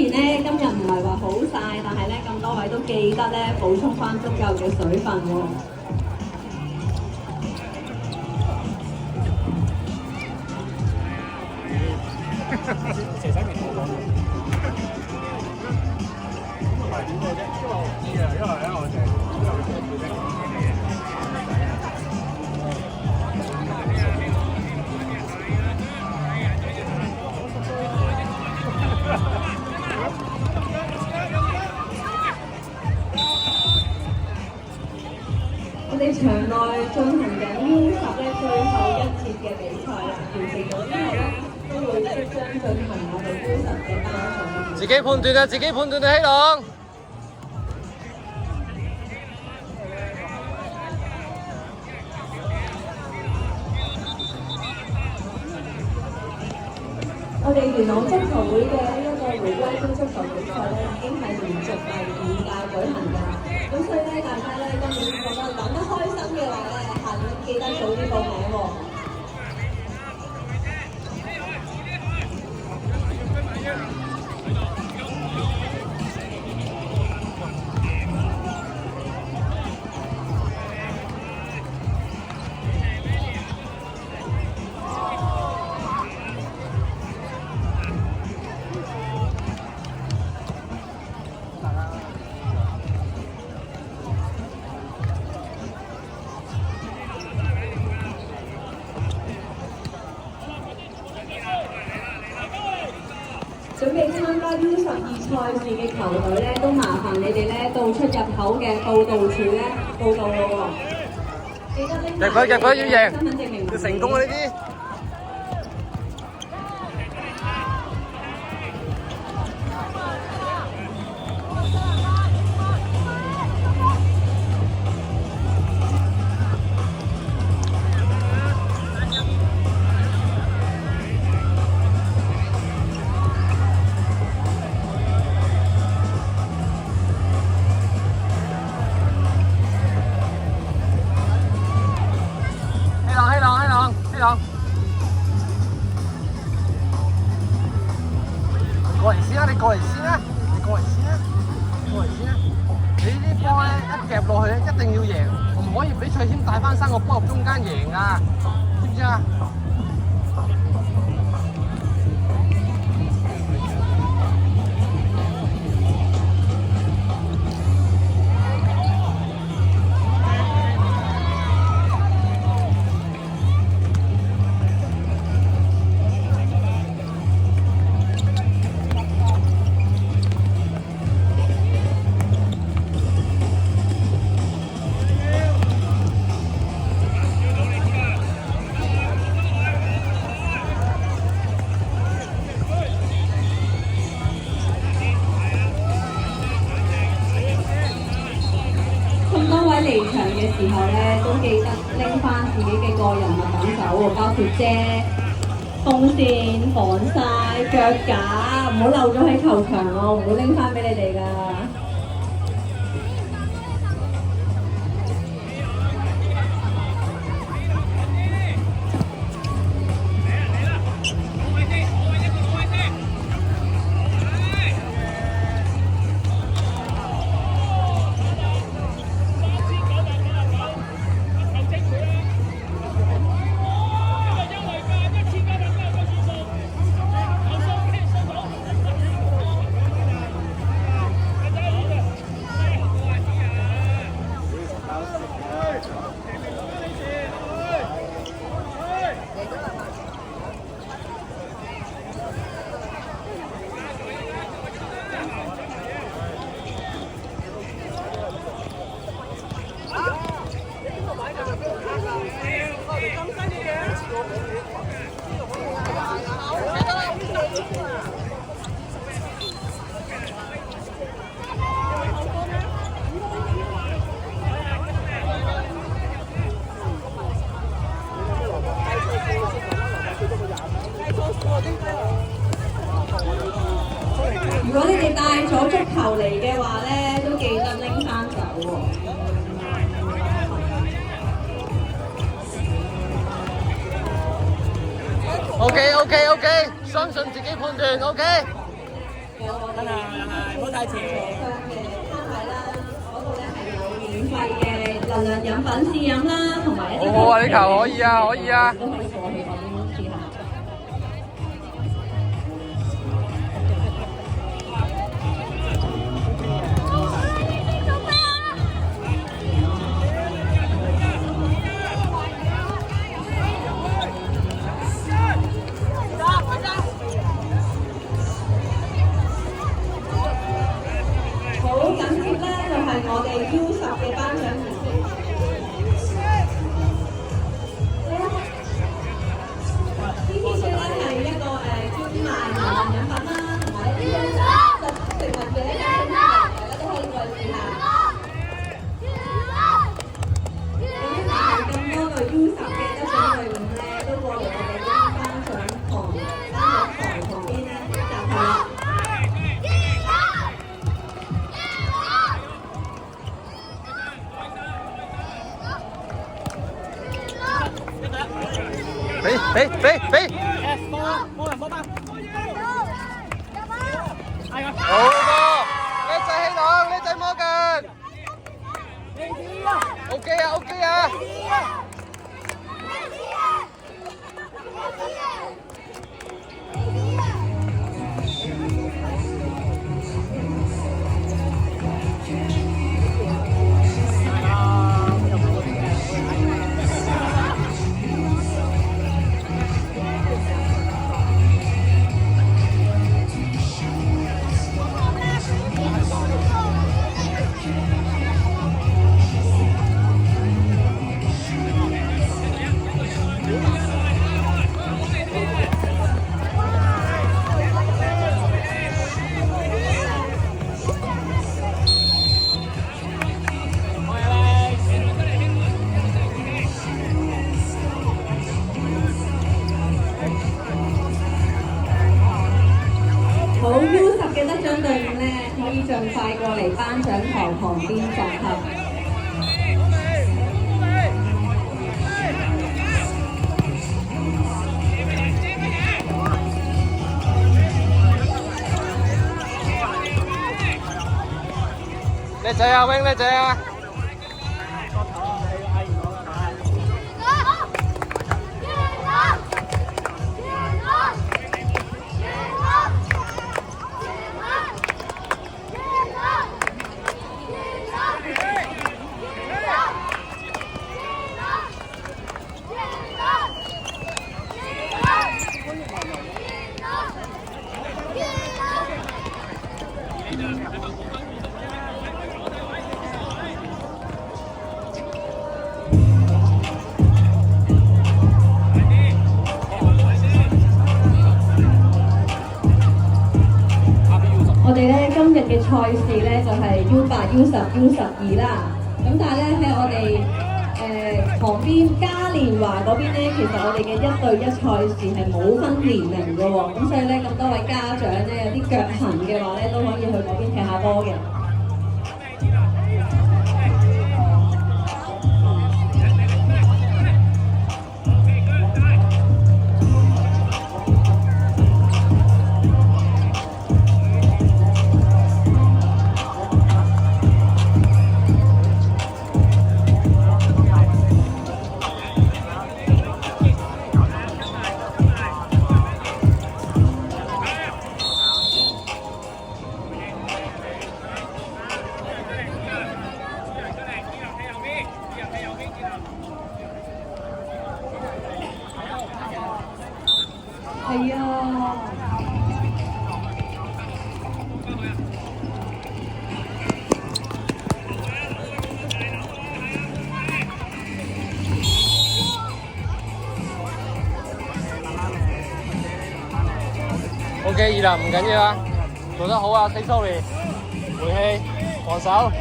然咧今日唔係話好曬，但係咧咁多位都記得咧補充翻足夠嘅水分喎。蛇仔面冇講。咁唔係點嘅啫？因為我唔知啊，因為咧我就我哋場內進行緊 U10咧最後一節嘅比賽啦，完成咗之後咧都會即將進行我哋 U10嘅單場。自己判斷啊，自己判斷啊，希朗。我哋元朗足球會嘅呢一個回歸杯足球比賽咧，已經係連續第5屆舉行㗎啦。咁所以咧，大家咧今年覺得玩得開心嘅話咧，下年記得早啲報名喎。準備參加 U12賽事嘅球隊咧，都麻煩你哋咧到出入口嘅報到處咧報到咯喎。記得拎埋入佢要贏，身份證明要成功啊呢啲。希朗，過嚟先啊！你過嚟先啊！你過嚟先啊！你過嚟先啊！你啲波咧一夾落去咧，一定要贏，唔可以俾蔡謙帶翻3個波入中間贏啊！知唔知啊？離場嘅時候咧，都記得拎翻自己嘅個人物品走喎，包括遮、風扇、防曬、腳架，唔好漏咗喺球場喎，唔會拎翻俾你哋㗎。如果你哋帶咗足球嚟嘅話咧，都記得拎翻走喎。OK， 相信自己判斷 ，OK。有我哋唔好太遲。商嘅攤位啦，嗰度咧係有免費嘅能量飲品試飲啦，同埋一啲好好啊！呢球可以啊，可以啊。都可以過去嗰邊試下。好緊接咧，就係我哋 U10嘅頒獎儀式。呢啲咧係一個專賣能量飲品啦，同埋一啲食物嘅一啲大家都可以過去試下。咁多個 U10嘅得獎隊伍咧，都過嚟我哋呢邊頒獎台旁邊咧集合啦。俾！好波！叻仔希朗，叻仔摩根。OK 啊，OK 啊。好 U10嘅得獎隊伍咧，可以盡快過嚟頒獎台旁邊集合。叻仔啊，wing 叻仔啊！我哋咧今日嘅賽事咧就係 U8、U10、U12啦。咁但係咧喺我哋旁邊嘉年華嗰邊咧，其實我哋嘅1對1賽事係冇分年齡嘅喎。咁所以咧咁多位家長咧有啲腳痕嘅話咧，都可以去嗰邊踢下波嘅。係啊。OK，二林唔緊要啊，做得好啊 ，say sorry， 回氣，防守。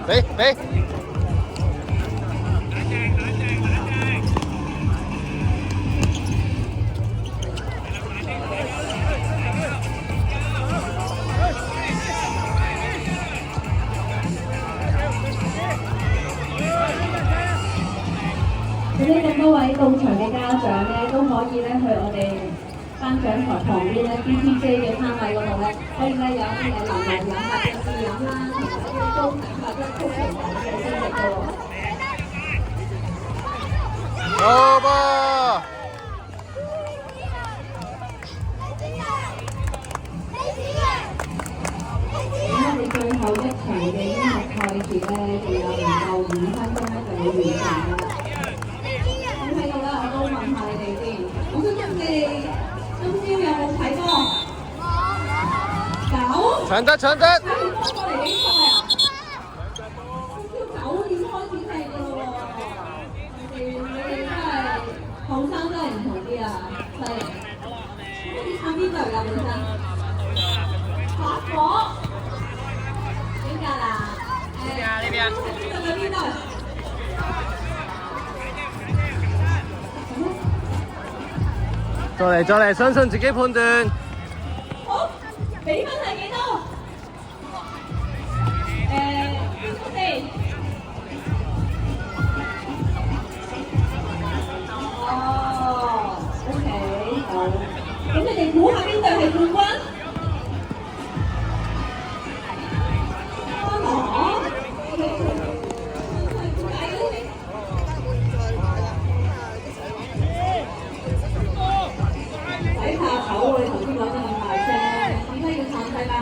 俾。咁呢咁多位到場嘅家長咧，都可以咧去我哋頒獎台旁邊咧 BTJ 嘅攤位嗰度咧，可以咧有啲嘅能量飲或者試飲啦，同埋一啲高等或者高營養嘅精力嘅喎。好噃！咁我哋最後一場嘅音樂賽事咧，仲有唔夠5分鐘咧就會完成㗎啦。咁喺度咧，我都問下你哋先，我想問你哋今朝有冇睇波？有。搶得。睇完波過嚟比賽啊！今朝9點開始踢㗎咯喎，你哋真係後生真係唔同啲啊，犀利！咁你撐邊隊㗎本身？法國。邊架啦？呢邊。邊隊？再嚟，相信自己判斷。好，比分係幾多？4。哦，OK，好。咁你哋估下邊隊係冠軍？巴羅。睇下口喎，你頭先講得咁大聲，點解要撐西班牙？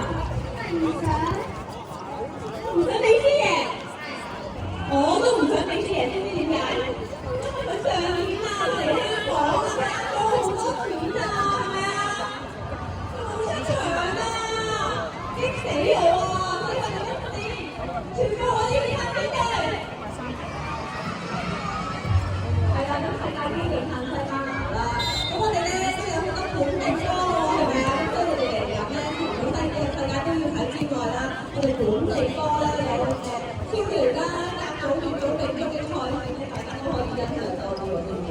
唔想俾師爺，我都唔想俾師爺，知唔知點解？因為佢上年啊嚟香港啊，攞好多錢啊，係咪啊？冇得搶啊！激死我啊！所以我就一啲，全部我要撐邊隊。係啦，咁世界盃就撐西班牙啦。咁我哋咧都有好多本地波喎，係咪啊？咁所以我哋嚟緊咧，除咗世界盃要睇之外啦，我哋本地波咧有超聯啦、甲組、乙組、丙組嘅賽事咧，大家都可以欣賞到嘅喎，知唔知？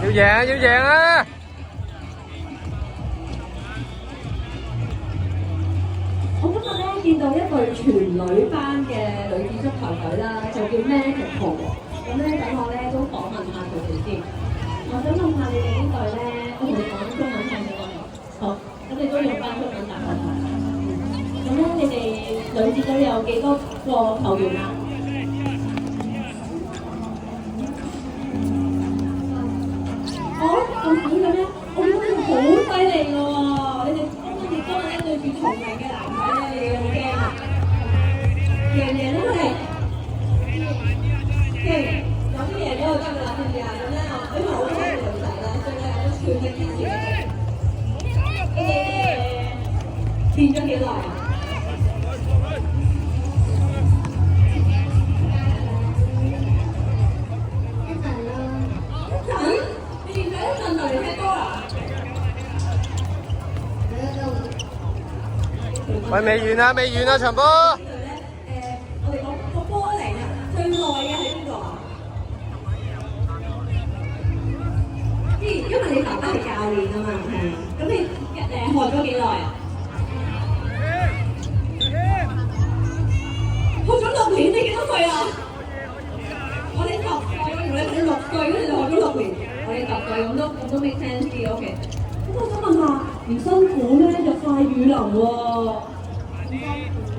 要贏啊！我今日咧見到一隊全女班嘅女子足球隊啦，就叫 Magical。咁咧等我咧都訪問下佢哋先。我想問下你哋呢隊咧，我同你講中文聽唔聽得明？好，咁你都用翻中文答我題。咁咧你哋女子隊有幾多個球員啊？咁少嘅咩？我覺得好犀利嘅喎！你哋今日咧對住同齡嘅男仔咧，你哋好驚啊！贏贏都係勁，有啲贏咗就得㗎啦，知唔知啊？咁咧，因為好多女仔咧，所以咧有全力支持你哋。練咗幾耐啊？喂，未完啊，場波。我哋講個波嚟啊，最耐嘅喺邊度啊？因為你爸爸係教練啊嘛，咁你學咗幾耐啊？學咗6年，你幾多歲啊？我哋10歲，你6歲，跟住就學咗6年。我哋10歲咁都 make sense 啲 OK。咁我想問下，唔辛苦咩？日曬雨淋喎。唔辛苦。